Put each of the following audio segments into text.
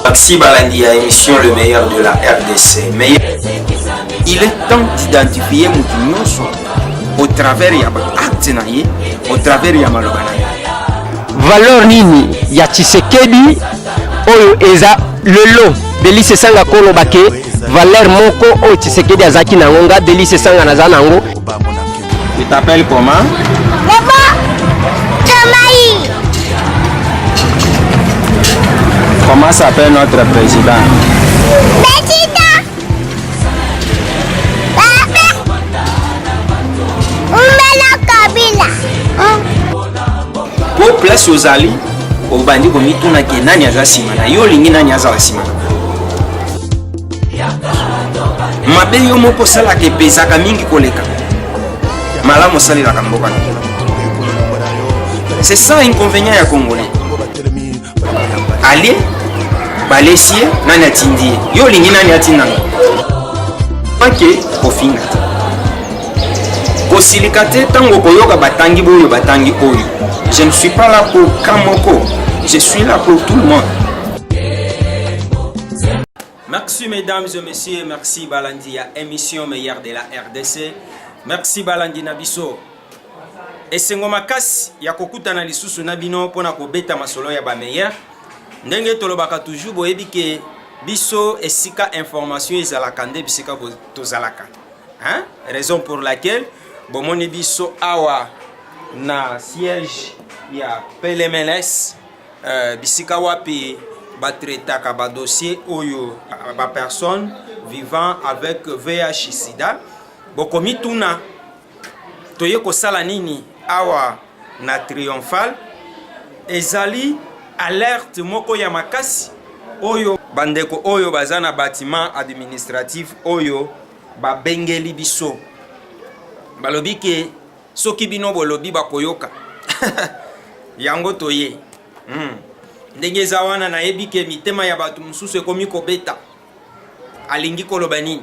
Maxi Balandi a émission Le Meilleur de la RDC. Il est temps d'identifier Moutounyoso au travers de l'acte, au travers de Malobana. Valeur nini ya Tshisekedi oyo eza lelo Delice Sanga Kolo Bake valeur moko oyo Tshisekedi azaki nangonga Delice Sanga naza nango. Tu t'appelles comment? Comment s'appelle notre président? Pour place aux alliés, au bandit comme tout n'a qu'un an à Simana, yolingi n'a à Simana. Ma belle yomo pour ça la que pesa kamingi koleka. Malamo sali la kamboka. C'est ça inconvénient à Congolais. Allez, balesier, nani atindi. Yolingi nani atinanga. Ok, kofinga. Kosilikate tango koyoka batangi boyo batangi oyo. Je ne suis pas là pour Kamoko, je suis là pour tout le monde. Merci mesdames et messieurs, merci Balandi à émission meilleure de la RDC. Merci Balandi Nabiso. Et c'est ngomakasi ya kokuta na lisusu na bino pona ko beta masolo ya ba meilleur. Ndenge tolobaka toujours boyebi ke biso esika information ezalaka nde bisika tozalaka. Hein? Raison pour laquelle bomoni biso awa na siège ya PLMLS bisika wapi batretaka ba dossier oyo ba personne vivant avec VIH sida bokomi tuna toye ko sala nini awa na triomphal ezali alerte moko ya makasi oyo bandeko oyo bazana bâtiment administratif oyo ba bengeli biso balobi ke soki bino bolobi bakoyoka yango toye ndenge eza wana nayebi ke mitema ya bato mosusu ekomi kobeta alingi koloba nini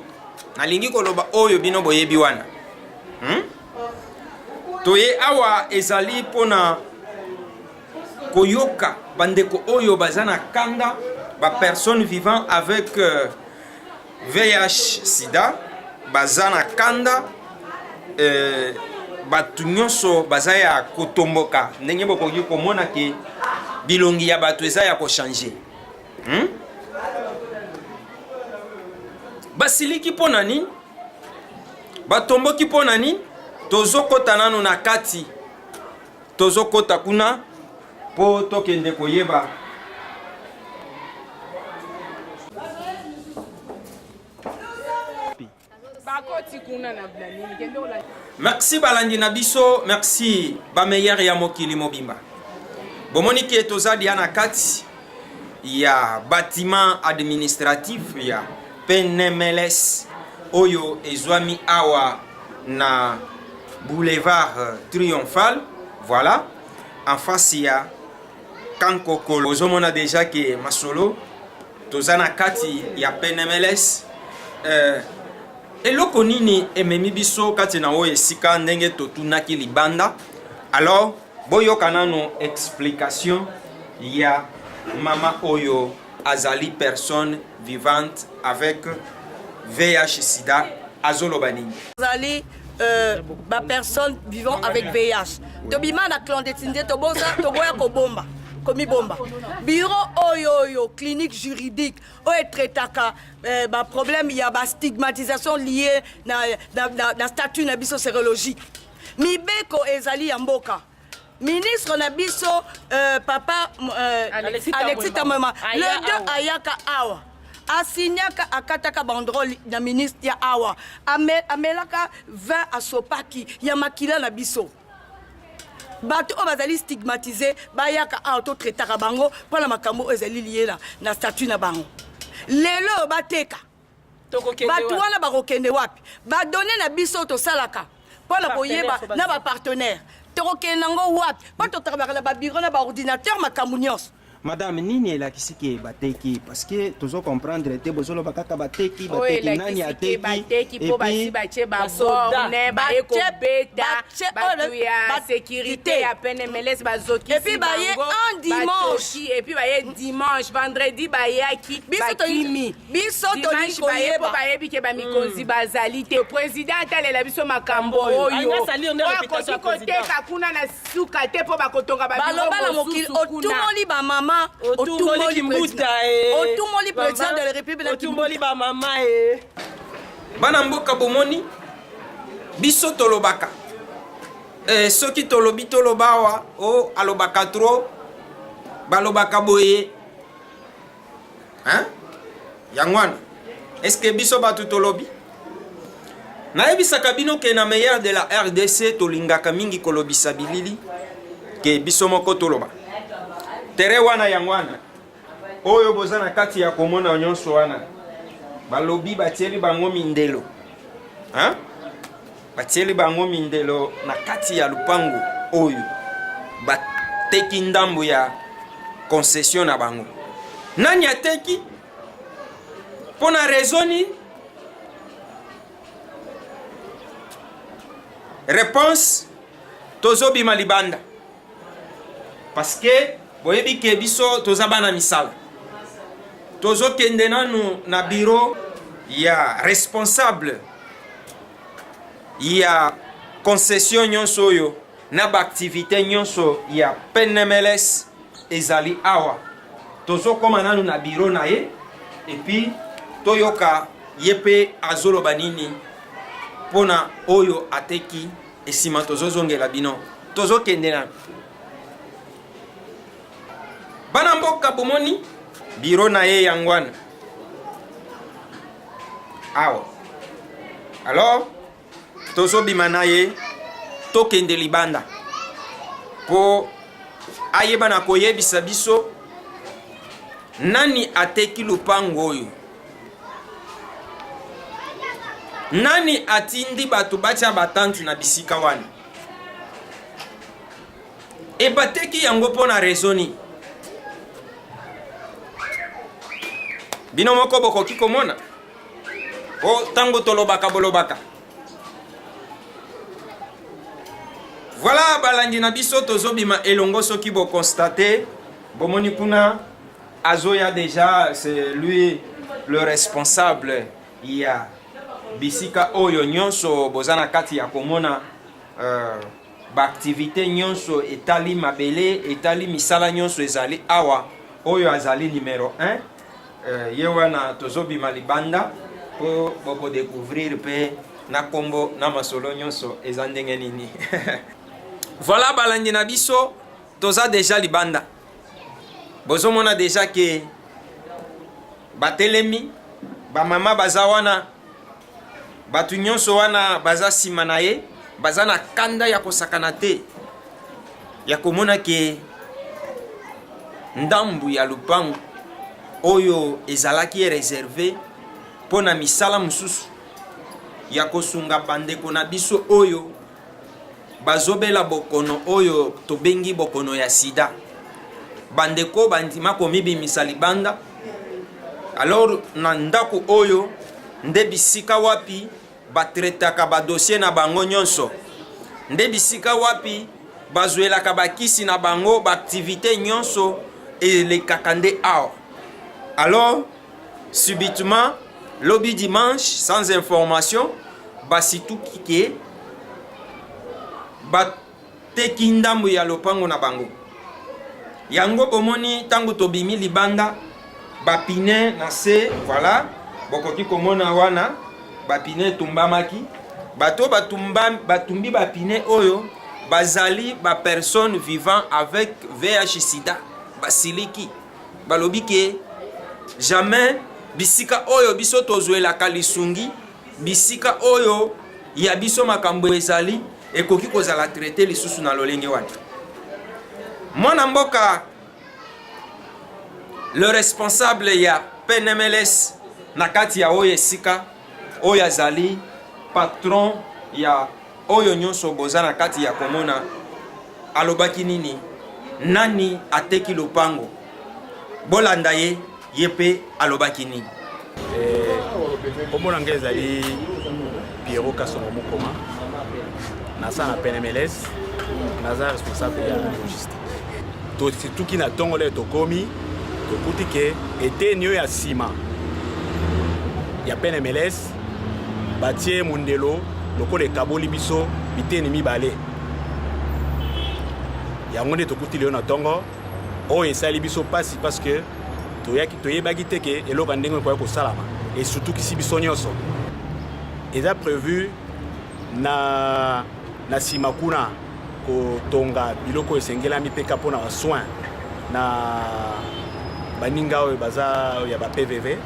nalingi koloba oyo bino boyebi wana toye awa ezali mpona koyoka bandeko oyo baza na kanda ba personne vivant avec VIH sida baza na kanda batu nyonso baza ya kotomboka ndenge bokoki komona ke bilongi ya bato eza ya kochange basiliki mpona nini batomboki mpona nini tozokota nano na kati tozokota kuna po tokende koyeba merci Balandi Nabiso, merci ba meilleur ya mokili mobimba bomoni ke tozali na kati ya bâtiment administratif ya PNMLS oyo ezwami awa na boulevard Triomphal, voilà en face ya Kankokolo. Ozomona déjà que masolo tozana kati ya PNMLS eloko nini ememi biso kati na oyo esika ndenge totunaki libanda. Alors boyoka nano explication ya mama oyo azali personne vivante avec VIH sida azoloba nini azali ba personne vivant avec VIH tobima na clandestinité toboya kobomba komi bomba bureau oyo clinique juridique oyo traitaka ba problème ya ba stigmatisation liée na statut na biso sérologique mibeko ezali ya mboka ministre na biso papa Alexis Tamwema le 2 ayaka awa asinyaka akataka bandrole na ministre ya awa amelaka 20 asopaki ya makila na biso bato o bazali stigmatisé bayaka auto traitaka bango pona makambo ezali lié na statut na bango lelo bateka bato wana bakokende wapi badone na biso tosalaka pona koyeba na ba partenaire tokokende nango wapi po totrabaka na babiro na baordinateur makambo nyonso Madame, nini elakisi ke bateki? Parce que tozo comprendre te bozolo bakaka bateki, Oye, bateki nani ateki? bateki po basi bache ba borne ba eko beta ba ya sécurité ya peine meles ba zoki. Et puis ba ye un dimanche. Et puis ba ye dimanche, vendredi ba yaki ba kimi. Biso to ni Dimanche ba ye po ba ye bike ba mikonzi bazali te. Président alela biso makambo oyo. Anya sali on a réputation président. Koteka kuna na suka te po ba kotonga ba baloba na mokili otumoli ba mama, otumoli Kimbuta otumoli président de la République, otumoli ba mama Bana mboka bomoni biso tolobaka. Soki tolobi tolobawa o alobaka tro balobaka boye. Hein? Yangwana. Est-ce que biso batu tolobi? Nayebisaka bino ke na meilleur de la RDC tolingaka mingi kolobisa bilili ke biso moko toloba. Tere wana yangwana. Oyo boza na kati ya komona nyonso wana. Balobi batieli bango mindelo. Hein? Batieli bango mindelo na kati ya lupango oyo. Bateki ndambo ya concession na bango. Nani ateki? Pona raisoni? Réponse tozobi malibanda. Parce que boyebi ke biso tozabana misala. Tozo kende nanu na bureau ya responsable ya concession nyonso yo na ba activité nyonso ya PNMLS ezali awa. Tozo koma nanu na bureau na ye et puis toyoka yepe azolo banini pona oyo ateki esima tozo zongela bino. Tozo kende nanu. Bana mboka bomoni biro na ye yangwana awa. Alors tozo bimana ye tokende libanda po ayeba na koyebisa biso nani ateki lupango oyo, nani atindi batu bacha batanti na bisika wana e bateki yango pona raisoni. Bino moko bokoki komona o tango tolobaka bolobaka. Voilà balandi na biso tozobima elongo soki bo constater bomoni kuna azoya déjà, c'est lui le responsable ya bisika oyo nyonso bozana kati ya komona ba activité nyonso etali mabele etali misala nyonso ezali awa oyo azali numéro 1. Ye wana tozobima libanda po boko découvrir pe na kombo na masolo nyonso eza ndenge nini. Voilà balandi na biso toza déjà libanda. Bozomona déjà ke batelemi ba mama baza wana batu nyonso wana baza sima na ye baza na kanda ya kosakana te ya komona ke ndambu ya lupango oyo ezalaki réservé pona misala mususu ya kosunga bandeko na biso oyo bazobela bokono oyo tobengi bokono ya sida. Bandeko bandima komibimisa libanda. Alors na ndako oyo nde bisika wapi batretaka badossier na bango nyonso, nde bisika wapi bazwelaka bakisi na bango baactivité nyonso elekaka nde awa. Alors subitement lobby dimanche sans information basituki ke bateki ndambu ya lopango na bango. Yango bomoni tango tobimi libanda bapine na se, voilà bokoki komona wana bapine tumbamaki bato batumbi bapine oyo bazali ba personne vivant avec VIH sida basiliki balobi ke jamais bisika oyo biso tozwelaka lisungi bisika oyo ya biso makambo ezali ekoki kozala traité lisusu na lolenge wana. Mwana mboka le responsable ya PNMLS na kati ya oyo esika oyo azali patron ya oyo nyonso boza na kati ya komona alobaki nini nani ateki lopango bolanda ye yepe alobaki nini. Omona ngeza li Pierrot Kasongo Mukoma nasa na PNMLS naza responsable ya logistique to surtout ki na tongo le tokomi tokuti ke eteni ya sima ya PNMLS batie mundelo lokole kaboli biso biteni mibale yango nde tokuti leo na tongo oyo esali biso pasi parce que toyebaki te ke eloko ndenge koya kosalama et surtout kisi biso nyonso eza prévu na sima kuna kotonga biloko esengelami mpe ka mpona basoin na baninga oyo baza ya ba PVV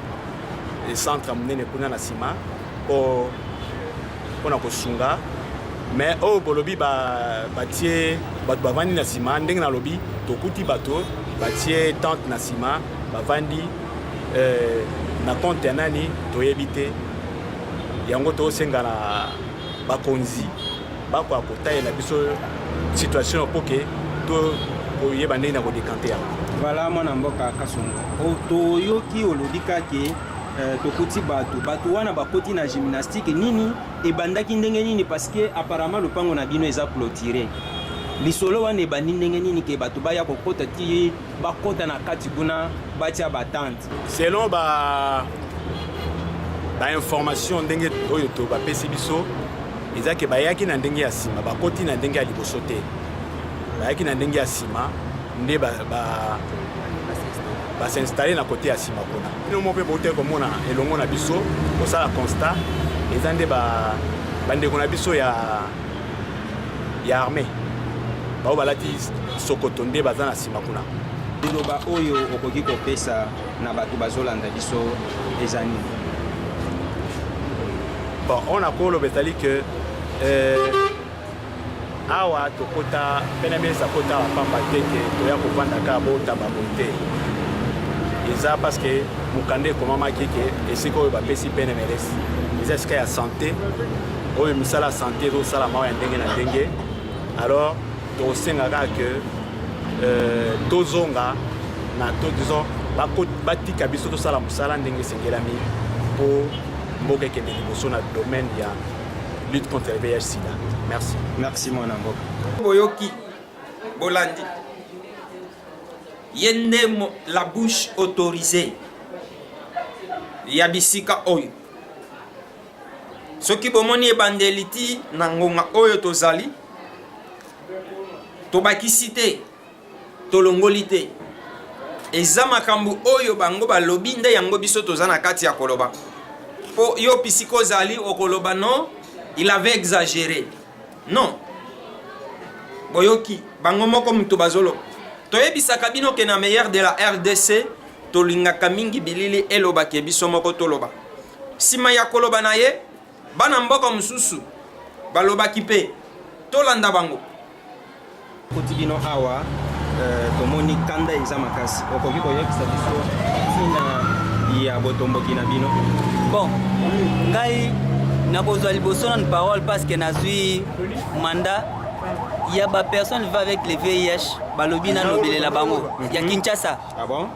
centre monene kuna na sima mpona kosunga mais oyo bolobi batie bato bavandi na sima ndenge nalobi tokuti bato batie tente na sima bavandi na compte ya nani toyebi te yango tosenga na bakonzi bakoya kotalela biso situation po ke toyeba ndenge na kodekante yango. Voilà mwana mboka Kasongo toyoki olobi kake tokuti bato wana bakoti na gymnastique nini ebandaki ndenge nini parce que apparemment lopango na bino eza clôturé lisolo wana ebandi ndenge nini ke bato baya kokota ti bakota na kati kuna batia batante selon information ndenge oyo to bapesi biso eza ke bayaki na ndenge ya sima bakoti na ndenge ya liboso te bayaki na ndenge ya sima nde s'installer na côté ya sima kuna ino mo pe bote komona elongo na biso kosala constat eza nde bandeko na biso ya armée bao balati sokoto nde baza na sima kuna. liloba oyo okoki kopesa na bato bazolanda biso eza nini? Bon, on a koloba ezali ke awa tokota PNMLS akota bapamba te ke toya kovanda kaka botamba bote eza parce que mokanda ekomamaki ke esika oyo bapesi PNMLS eza esika ya santé oyo misala ya santé ezosalama ya ndenge na ndenge alors tokosenga kaka ke tozonga na disons batika biso tosala mosala ndenge esengelami mpo mboka ekende liboso na domaine ya lutte contre le VIH sida. Merci. Merci mwana mboka. Boyoki bolandi yende la bouche autorisée ya bisika oyo soki bomoni ebandeliti na ngonga oyo tozali tobakisi te tolongoli te eza makambo oyo bango balobi nde yango biso toza na kati ya koloba po yo pisiko zali okoloba non il avait exagéré non boyoki bango moko mutu bazolo toyebisaka bino ke na meilleur de la RDC tolingaka mingi bilili elobaki biso moko toloba sima ya koloba na ye bana mboka mususu balobaki pe tolanda bango koti bino awa tomoni kanda eza makasi okoki koyebisa biso tina ya botomboki na bino. Bon, ngai nakozwa liboso na parole parce que nazwi mandat ya ba personne va avec le VIH balobi na nobelela bango ya Kinshasa. Ah bon?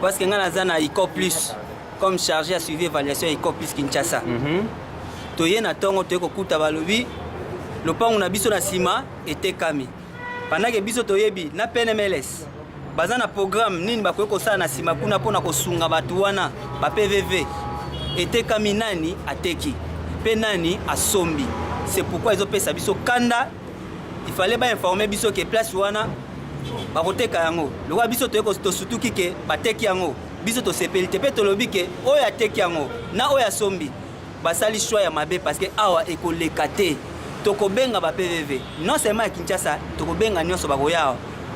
Parce que nga naza na ICO plus comme chargé à suivre évaluation ICO plus Kinshasa. Toye na tongo toye kokuta balobi lopango na biso na sima etekami. Pendant que biso toyebi na PNMLS baza na programme nini bakoki kosala na sima kuna mpona kosunga bato wana ba PVV etekami nani ateki pe nani asombi. C'est pourquoi ils ont pesa biso kanda il fallait ba informer biso que place wana bakoteka yango lokwa biso to sutuki ke bateki yango biso to sepelite pe tolobi ke oyo ateki yango na oyo asombi basali choix ya mabe parce que awa ekoleka te tokobenga ba PVV non seulement à Kinshasa tokobenga nyonso bakoya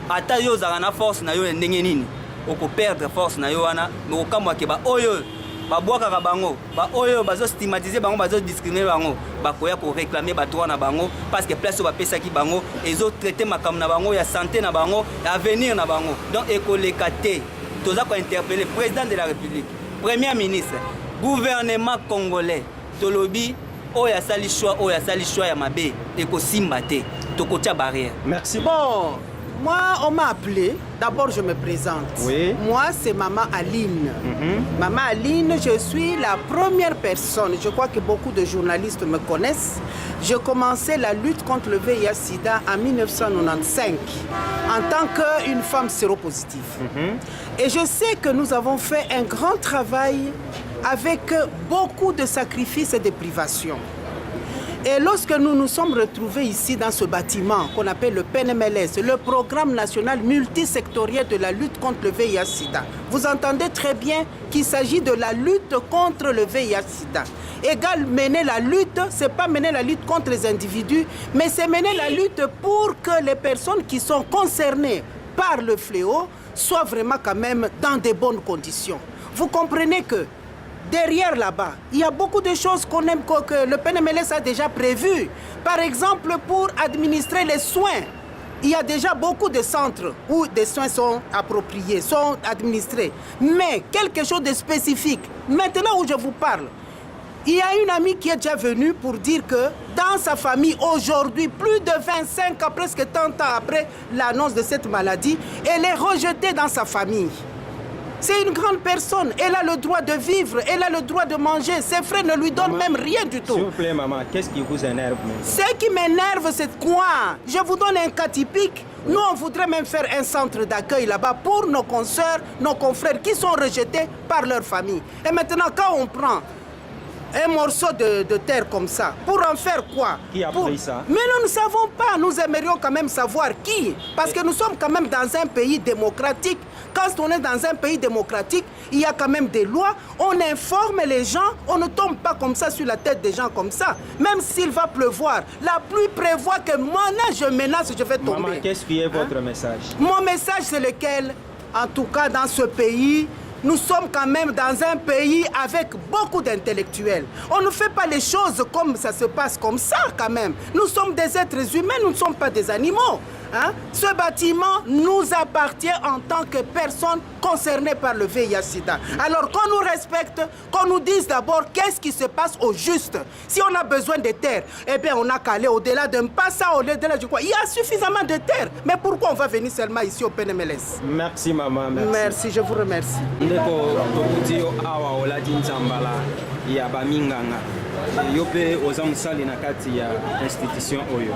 ata yo zaka na force na yo ndenge nini oko perdre force na yo wana mokamwa ke ba oyo babwaka bango ba oyo bazo stigmatiser bango bazo discriminer bango bakoya ko réclamer ba droit na bango parce que place ba pesa ki bango ezo traiter makam na bango ya santé na bango ya avenir na bango donc ekoleka te toza ko interpeller président de la République premier ministre gouvernement congolais tolobi oyo asali choix ya mabe ekosimba te tokotia barrière. Merci. Bon, Moi, on m'a appelé. D'abord, je me présente. Oui. Moi, c'est Maman Aline. Maman Aline, je suis la première personne. Je crois que beaucoup de journalistes me connaissent. J'ai commencé la lutte contre le VIH-Sida en 1995 en tant qu'une femme séropositive. Et je sais que nous avons fait un grand travail avec beaucoup de sacrifices et de privations. Et lorsque nous nous sommes retrouvés ici dans ce bâtiment qu'on appelle le PNMLS, le Programme national multisectoriel de la lutte contre le VIH-Sida, vous entendez très bien qu'il s'agit de la lutte contre le VIH-Sida. Égal, mener la lutte, ce n'est pas mener la lutte contre les individus, mais c'est mener la lutte pour que les personnes qui sont concernées par le fléau soient vraiment quand même dans de bonnes conditions. Vous comprenez que derrière là-bas, il y a beaucoup de choses qu'on aime, que le PNMLS a déjà prévues. Par exemple, pour administrer les soins, il y a déjà beaucoup de centres où des soins sont appropriés, sont administrés. Mais quelque chose de spécifique, maintenant où je vous parle, il y a une amie qui est déjà venue pour dire que dans sa famille, aujourd'hui, plus de 25 ans, presque 30 ans après l'annonce de cette maladie, elle est rejetée dans sa famille. C'est une grande personne, elle a le droit de vivre, elle a le droit de manger. Ses frères ne lui donnent même rien du tout. S'il vous plaît, maman, qu'est-ce qui vous énerve maintenant? Ce qui m'énerve, c'est quoi? Je vous donne un cas typique. Nous, on voudrait même faire un centre d'accueil là-bas pour nos consoeurs, nos confrères qui sont rejetés par leur famille. Et maintenant, quand on prend un morceau de terre comme ça, pour en faire quoi? Qui a pris ça? Mais nous ne savons pas, nous aimerions quand même savoir qui. Parce que nous sommes quand même dans un pays démocratique. Quand on est dans un pays démocratique, il y a quand même des lois, on informe les gens, on ne tombe pas comme ça sur la tête des gens comme ça. Même s'il va pleuvoir, la pluie prévoit que moi, je menace, je vais tomber. Maman, qu'est-ce qui est votre message? Mon message, c'est lequel? En tout cas, dans ce pays, nous sommes quand même dans un pays avec beaucoup d'intellectuels. On ne fait pas les choses comme ça se passe comme ça quand même. Nous sommes des êtres humains, nous ne sommes pas des animaux. Hein? Ce bâtiment nous appartient en tant que personne concernée par le VIH-Sida. Alors qu'on nous respecte, qu'on nous dise d'abord qu'est-ce qui se passe au juste. Si on a besoin de terre, eh bien on a qu'à aller au-delà de Mpassa, au-delà de quoi. Il y a suffisamment de terre. Mais pourquoi on va venir seulement ici au PNMLS? Merci maman, merci. Merci, je vous remercie. Ndeko tokuti yo awa oladi nzambala ya baminganga. Yo pe oza musali na kati ya institution oyo.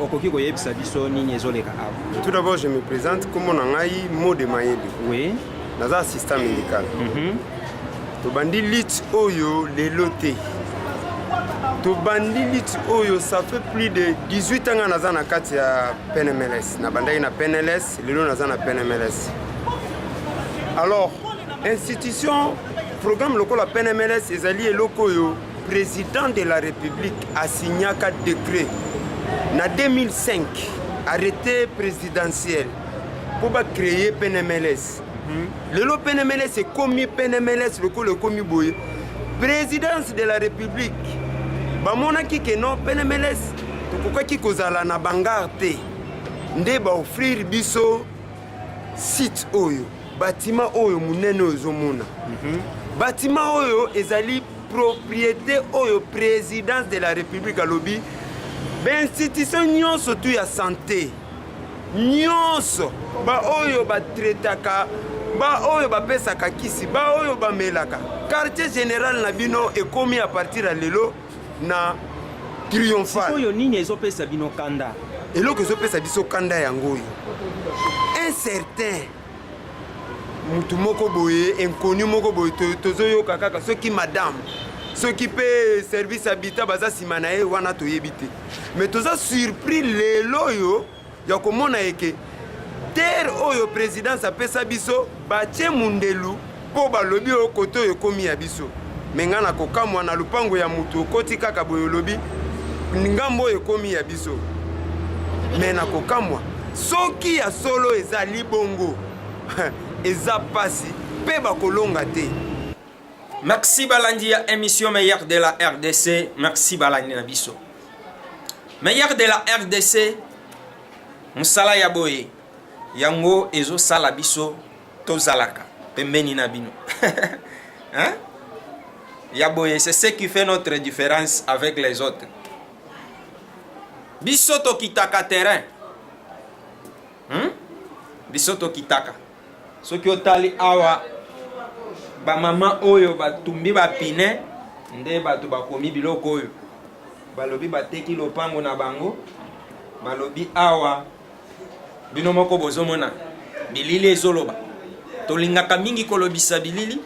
Okoki koyebisa biso nini ezoleka awa? Tout d'abord, je me présente comme Nangai Mode Mayeli. Oui. Naza assistant médical. Tobandi lit oyo le loté. Tobandi lit oyo, ça fait plus de 18 ans naza na kati ya PNMLS. Na bandai na PNLS, lelo naza na PNMLS. Alors, institution, programme local à PNMLS, ezali eloko yo, président de la République a signé 4 décrets. En 2005, arrêté présidentiel pour créer PNMLS. Le PNMLS est commis PNMLS, le commis boy. Présidence de la République. Bamona ki ke non PNMLS, pourquoi ki kozala na bangarte. Nde ba offrir biso site oyo, bâtiment oyo munene ozomona. Bâtiment oyo ezali propriété oyo présidence de la République à lobby. Ben institution nyonso tu ya santé nyonso ba oyo ba traitaka ba oyo ba pesaka kisi ba oyo ba melaka quartier général na bino ekomi à partir à lelo na triomphal oyo nini ezopesa bino kanda eloko ezopesa biso kanda yango oyo un certain mutu moko boye inconnu moko boye tozoyoka kaka soki madame soki pe service habitat baza nsima na ye wana toyebi te mais toza surpris lelo oyo ya komona eke terre oyo présidence apesa biso batie mundelu mpo balobi oyo kote oyo ekomi ya biso me nga na kokamwa na lupango ya mutu okoti kaka boye olobi ngambo oyo ekomi ya biso me na kokamwa soki ya solo ezali bongo eza pasi mpe bakolonga te. Merci Balandi ya émission meilleure de la RDC. Merci Balandi na biso. Meilleure de la RDC. Musala ya boye. Yango ezo sala biso tozalaka. Pembeni na bino. Hein? Ya boye, c'est ce qui fait notre différence avec les autres. Biso to kitaka terrain. biso tokitaka soki otali awa bamama oyo batumbi bapine nde bato bakomi biloko oyo balobi bateki lopango na bango balobi awa bino moko bozomona bilili ezoloba tolingaka mingi kolobisa bilili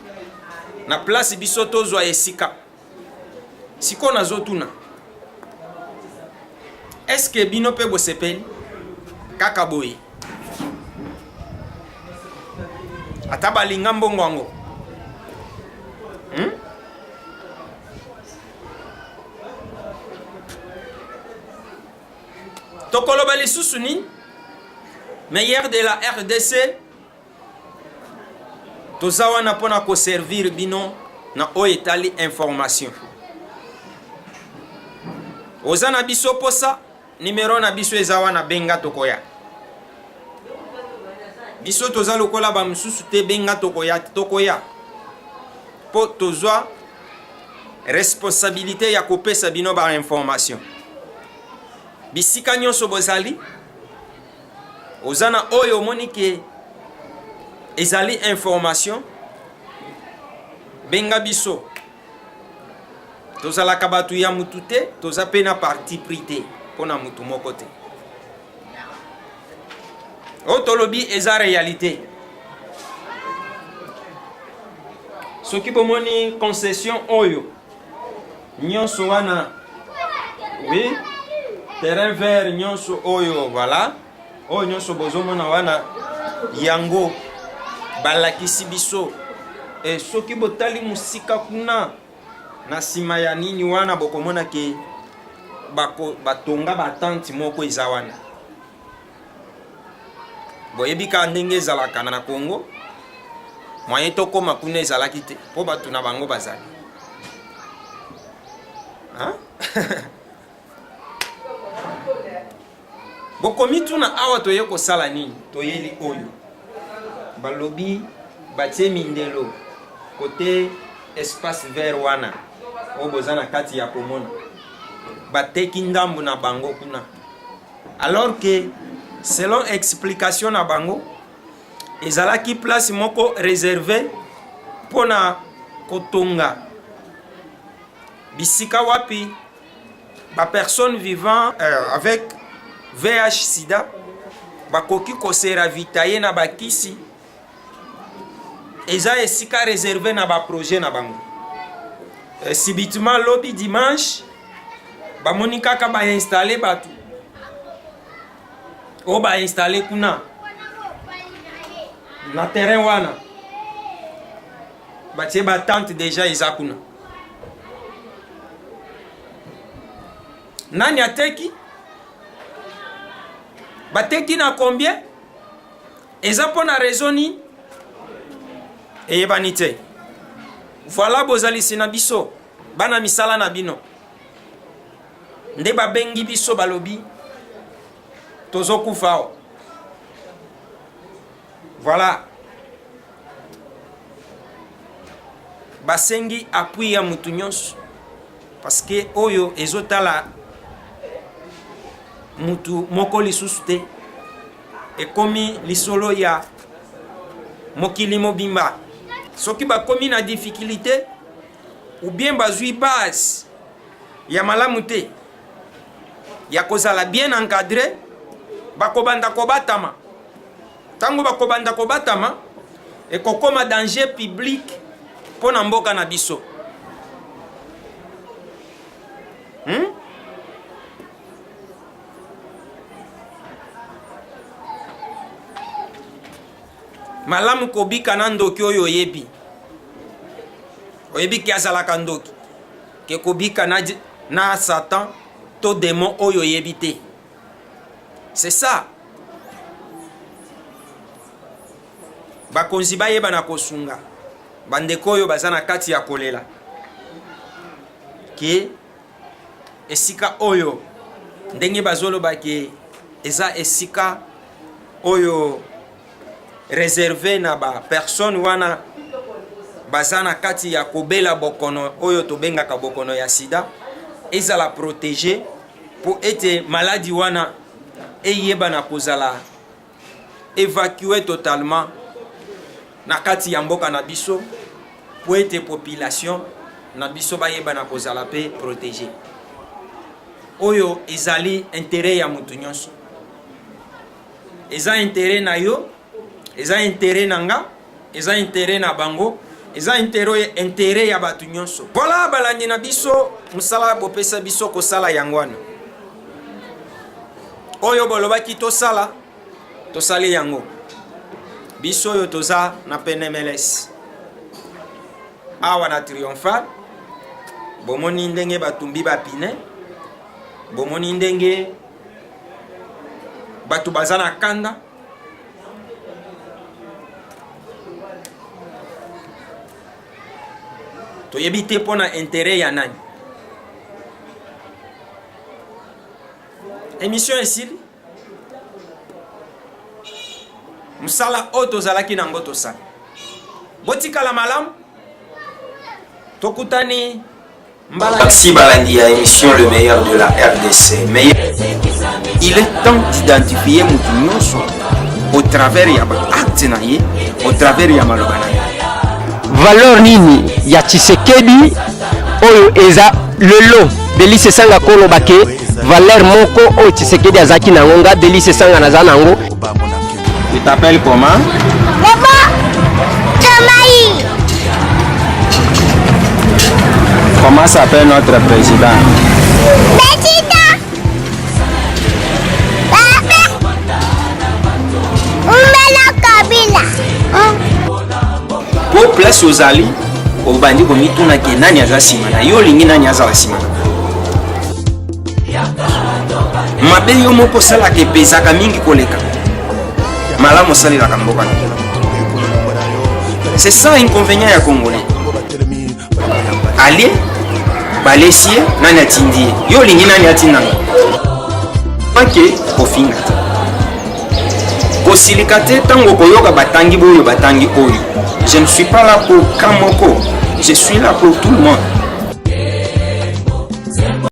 na place biso tozwa esika siko nazotuna eske bino pe bosepeli kaka boye ata balinga mbongo yango tokoloba lisusu nini meilleur de la RDC toza wana mpona koservir bino na oyo etali information oza na biso posa numero na biso eza wana benga tokoya biso toza lokola bamosusu te benga tokoya po tozwa responsabilité ya kopesa bino ba information bisika nyonso bozali oza na oyo omoni ke ezali information benga biso tozalaka bato ya mutu te toza pe na parti pris te mpona mutu moko te oyo tolobi eza réalité soki bomoni concession oyo nyonso wana oui terrain vert nyonso oyo voilà oyo nyonso bozomona wana yango balakisi biso e soki botali musika kuna na nsima ya nini wana bokomona ke batonga batante moko eza wana boyebi ka ndenge ezalaka na Congo moyen tokoma kuna ezalaki te mpo bato na bango bazali bokomi tuna awa toye kosala nini toyeli oyo balobi batie mindelo kote espace vert wana oyo boza na kati ya komona bateki ndambu na bango kuna alors que selon explication na bango ezalaki place moko réservé mpona kotonga bisika wapi bapersone vivant avec VIH sida bakoki koseravitaye na bakisi eza esika réservé na baprojet na bango subitement lobi dimanche bamoni kaka bainstalle bato oyo bainstalle kuna na terrain wana batie batante deja eza kuna nani ateki bateki na combien eza mpona raison nini eyebani te voilà bozalisi na biso bana misala na bino nde babengi biso balobi tozokufa o voilà basengi appui ya mutu nyonso parce que oyo ezotala mutu moko lisusu te ekomi lisolo ya mokili mobimba soki bakomi na difficulté ou bien bazwi base ya malamu te ya kozala bien encadré bakobanda kobatama ntango bakobanda kobatama ekokoma danger public mpona mboka na biso malamu kobika na ndoki oyo oyebi ki azalaka ndoki ke kobika na satan to démon oyo oyebi te c'est ça bakonzi bayeba na kosunga bandeko oyo baza na kati ya kolela ke esika oyo ndenge bazoloba ke eza esika oyo réservé na ba personne wana baza na kati ya kobela bokono oyo tobengaka bokono ya sida ezala protégé pour ete maladie wana eyeba na kozala évacuer totalement na kati ya mboka na biso pour être population na biso bayeba na kozala pe protéger. Oyo ezali intérêt ya mutu nyonso. Eza intérêt na yo, eza intérêt na nga, eza intérêt na bango, eza intérêt ya batu nyonso. Voilà balandi na biso musala bopesa biso kosala yangwana. Oyo bolobaki tosala tosali yango. Biso yo toza na PNMLS. Awa na Triomphal bomoni ndenge batumbi bapine, bomoni ndenge batu baza na kanda, toyebi te mpona intérêt ya nani. Émission esili musala oyo tozalaki nango tosala botikala malamu tokutani mbala. Merci balandi ya émission le meilleur de la RDC. Mais il est temps d'identifier mutu nyonso au travers ya acte na ye, au travers ya maloba na ye. Valeur nini ya Tshisekedi oyo eza lelo Delice Sanga kolobake valeur moko oyo Tshisekedi azaki nango nga Delice Sanga naza nango. Tu t'appelles comment? Maman Tamaï. Comment s'appelle notre président? Président Baba Umela Kabila. Pour place aux ali au bandi komituna ke nani aza sima na yo lingi nani aza la sima mabe yo moko sala ke pesaka mingi koleka malamu sali la kamboka. C'est ça inconvénient ya congolais. Allez balesie nani atindi yo lingi nani atinda panke kofinga kosilika te tango koyoka batangi boyo batangi oyo. Je ne suis pas là pour Kamoko, je suis là pour tout le monde.